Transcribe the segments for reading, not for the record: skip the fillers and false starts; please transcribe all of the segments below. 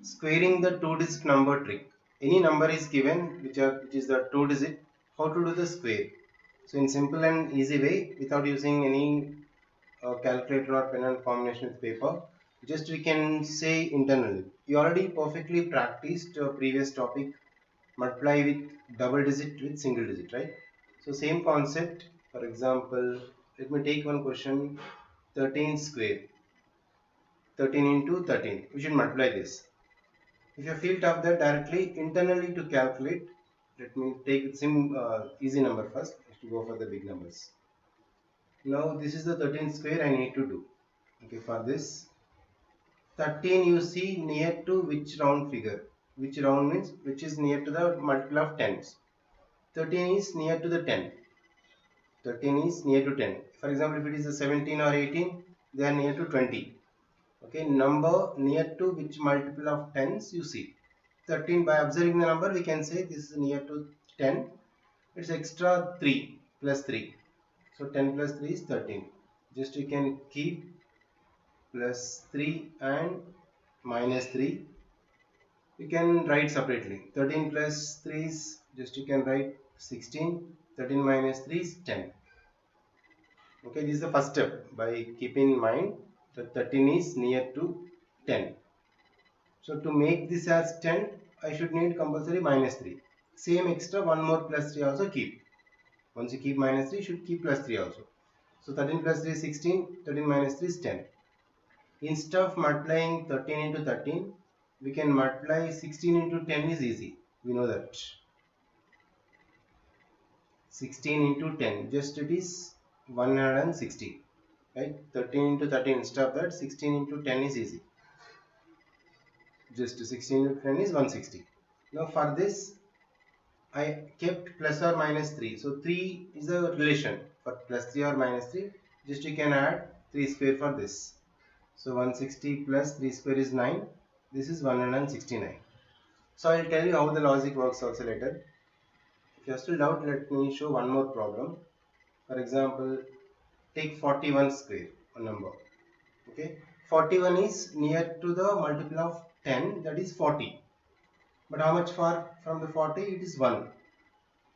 Squaring the two-digit number trick. Any number is given which is the two-digit. How to do the square? So in simple and easy way, without using any calculator or pen and combination with paper, just we can say internally. You already perfectly practiced previous topic, multiply with double digit with single digit, right? So same concept. For example, let me take one question: 13 square. 13 into 13. We should multiply this. If you feel tough that directly internally to calculate, let me take some easy number first. I have to go for the big numbers. Now this is the 13 square I need to do. Okay, for this 13 you see near to which round figure? Which round means which is near to the multiple of tens. 13 is near to the 10. 13 is near to 10. For example, if it is a 17 or 18, they are near to 20. Okay, number near to which multiple of tens you see. 13, by observing the number we can say this is near to 10. It's extra 3 plus 3. So 10 plus 3 is 13. Just you can keep plus 3 and minus 3. You can write separately. 13 plus 3 is just you can write 16. 13 minus 3 is 10. Okay, this is the first step, by keeping in mind that 13 is near to 10. So to make this as 10, I should need compulsory minus 3. Same extra one more plus 3 also keep. Once you keep minus 3, you should keep plus 3 also. So 13 plus 3 is 16, 13 minus 3 is 10. Instead of multiplying 13 into 13, we can multiply 16 into 10 is easy. We know that. 16 into 10, just it is 160. Right? 13 into 13, instead of that, 16 into 10 is easy. Just 16 into 10 is 160. Now for this, I kept plus or minus 3. So 3 is the relation. For plus 3 or minus 3, just you can add 3 square for this. So 160 plus 3 square is 9. This is 169. So I will tell you how the logic works also later. If you are still doubt, let me show one more problem. For example, take 41 square, a number. Okay, 41 is near to the multiple of 10, that is 40. But how much far from the 40? It is 1.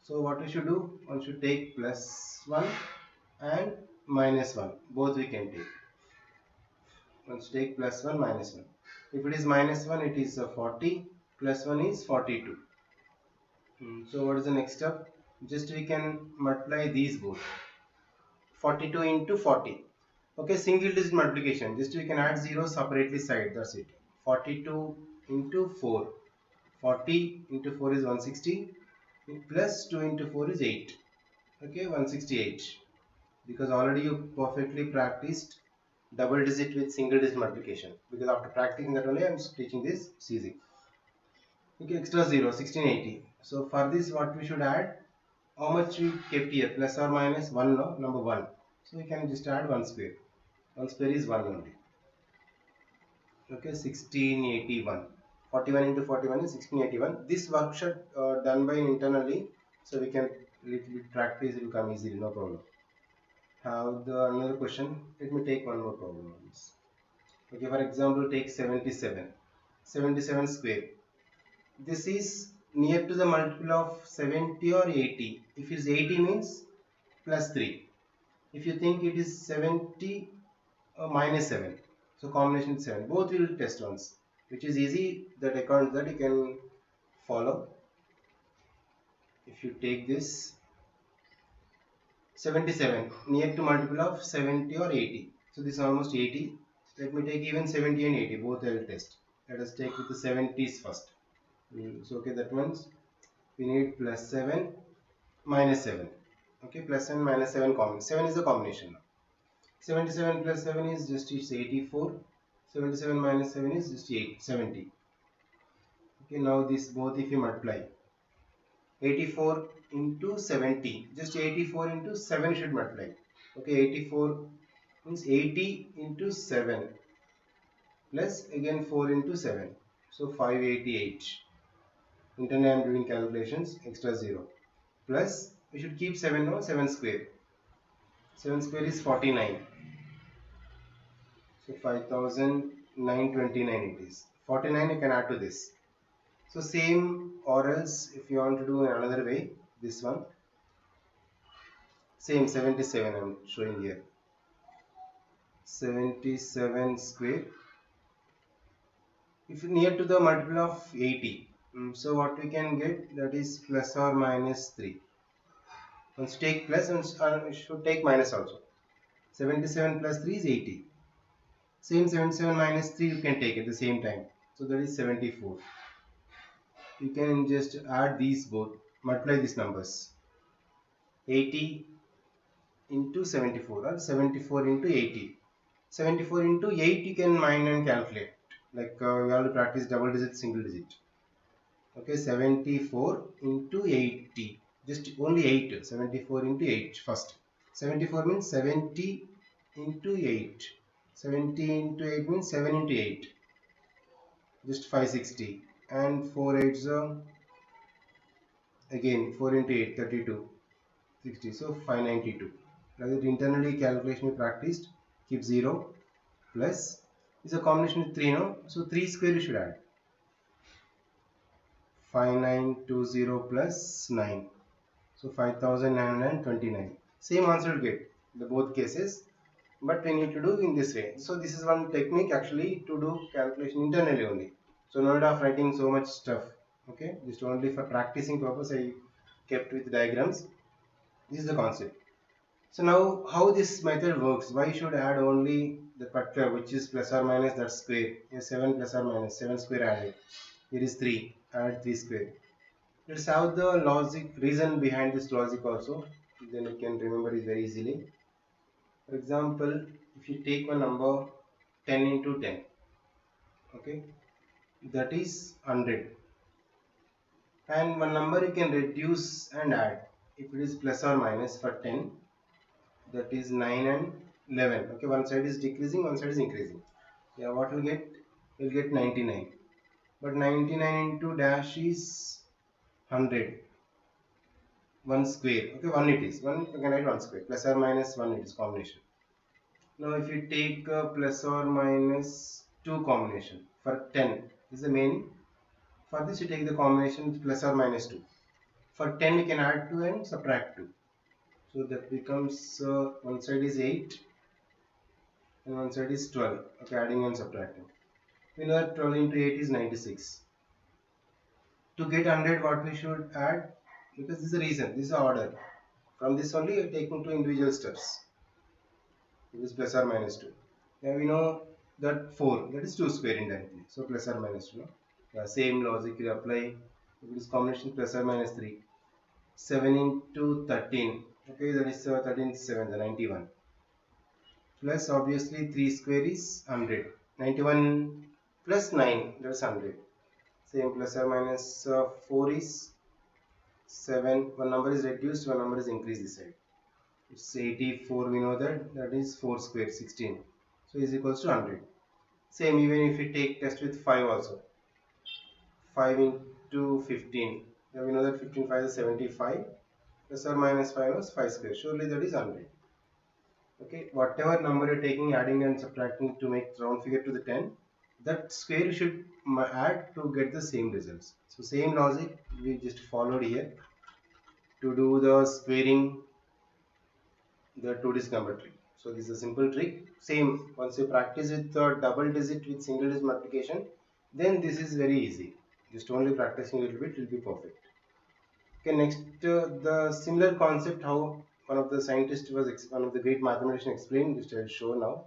So what we should do? One should take plus 1 and minus 1. Both we can take. One should take plus 1 minus 1. If it is minus 1, it is 40. Plus 1 is 42. So what is the next step? Just we can multiply these both. 42 into 40. Okay, single digit multiplication. Just we can add 0 separately side. That's it. 42 into 4. 40 into 4 is 160. Plus 2 into 4 is 8. Okay, 168. Because already you perfectly practiced double digit with single digit multiplication. Because after practicing that only I am teaching this, it's easy. Okay, extra 0, 1680. So for this what we should add? How much we kept here? Plus or minus 1, no? Number 1. So we can just add 1 square. 1 square is 1 only. Okay, 1681. 41 into 41 is 1681. This workshop done by internally, so we can little bit practice, it will come easily, no problem. Have the another question. Let me take one more problem on this. Okay, for example, take 77. 77 square. This is near to the multiple of 70 or 80. If it is 80 means plus 3. If you think it is 70 minus 7. So combination 7. Both will test once. Which is easy, that account that you can follow. If you take this 77 near to multiple of 70 or 80. So this is almost 80. Let me take even 70 and 80. Both I will test. Let us take with the 70s first. So okay, that means we need plus 7 minus 7. Okay, plus 7 minus 7 common. 7 is the combination now. 77 plus 7 is just 84. 77 minus 7 is just 70. Okay, now this both if you multiply 84 into 70, just 84 into 7 should multiply. Okay, 84 means 80 into 7 plus again 4 into 7. So 588. Internally I am doing calculations, extra 0. Plus we should keep 7 now, 7 square. 7 square is 49. So 5929 it is. 49 you can add to this. So same, or else if you want to do in another way, this one, same 77 I'm showing here. 77 square, if near to the multiple of 80, so what we can get, that is plus or minus 3. Once take plus, once should take minus also. 77 plus 3 is 80. Same 77 minus 3 you can take at the same time. So that is 74. You can just add these both, multiply these numbers. 80 into 74 or 74 into 80. 74 into 8 you can mind and calculate. Like we have to practice double digit, single digit. Okay, 74 into 80. Just only 8. 74 into 8 first. 74 means 70 into 8. 70 into 8 means 7 into 8. Just 560. And 4 8s again 4 into 8, 32. 60. So 592. Rather internally calculation we practiced. Keep 0 plus is a combination with 3, no? So 3 square you should add. 5920 plus 9. So 5929. Same answer will get the both cases, but we need to do in this way. So this is one technique actually to do calculation internally only. So no need of writing so much stuff. Okay, just only for practicing purpose I kept with diagrams. This is the concept. So now how this method works? Why should add only the particular which is plus or minus that square? Here 7 plus or minus 7 square added. Here is 3. Add 3 square. Let's have the logic reason behind this logic also. Then you can remember it very easily. For example, if you take one number 10 into 10, okay, that is 100. And one number you can reduce and add. If it is plus or minus for 10, that is 9 and 11. Okay, one side is decreasing, one side is increasing. Yeah, what will get? We'll get 99. But 99 into dash is 100. 1 square. Okay, 1 it is. 1 you can write 1 square. Plus or minus 1 it is combination. Now if you take plus or minus 2 combination for 10, this is the main. For this you take the combination plus or minus 2. For 10 you can add 2 and subtract 2. So that becomes one side is 8 and one side is 12. Okay, adding and subtracting. We know that 12 into 8 is 96. To get 100, what we should add? Because this is the reason, this is the order. From this only you are taking two individual steps. This is plus or minus 2. Now we know that 4, that is 2 square indirectly. So plus or minus 2. No? Yeah, same logic you apply. If it is combination plus or minus 3. 7 into 13. Okay, that is 13 is 7, the 91. Plus obviously 3 square is 100. 91 plus 9, that is 100. Same plus or minus 4 is 7. One number is reduced, one number is increased this side. It's 84, we know that is 4 square 16. So is equals to 100. Same even if you take test with 5 also. 5 into 15. Now we know that 15 5 is 75. Plus or minus 5 was 5 square. Surely that is 100. Okay, whatever number you're taking, adding and subtracting to make round figure to the 10, that square you should add to get the same results. So same logic we just followed here to do the squaring the 2-digit number trick. So this is a simple trick. Same, once you practice with the double digit with single digit multiplication, then this is very easy. Just only practicing a little bit will be perfect. Okay, next the similar concept how one of the scientists was one of the great mathematicians explained, which I will show now.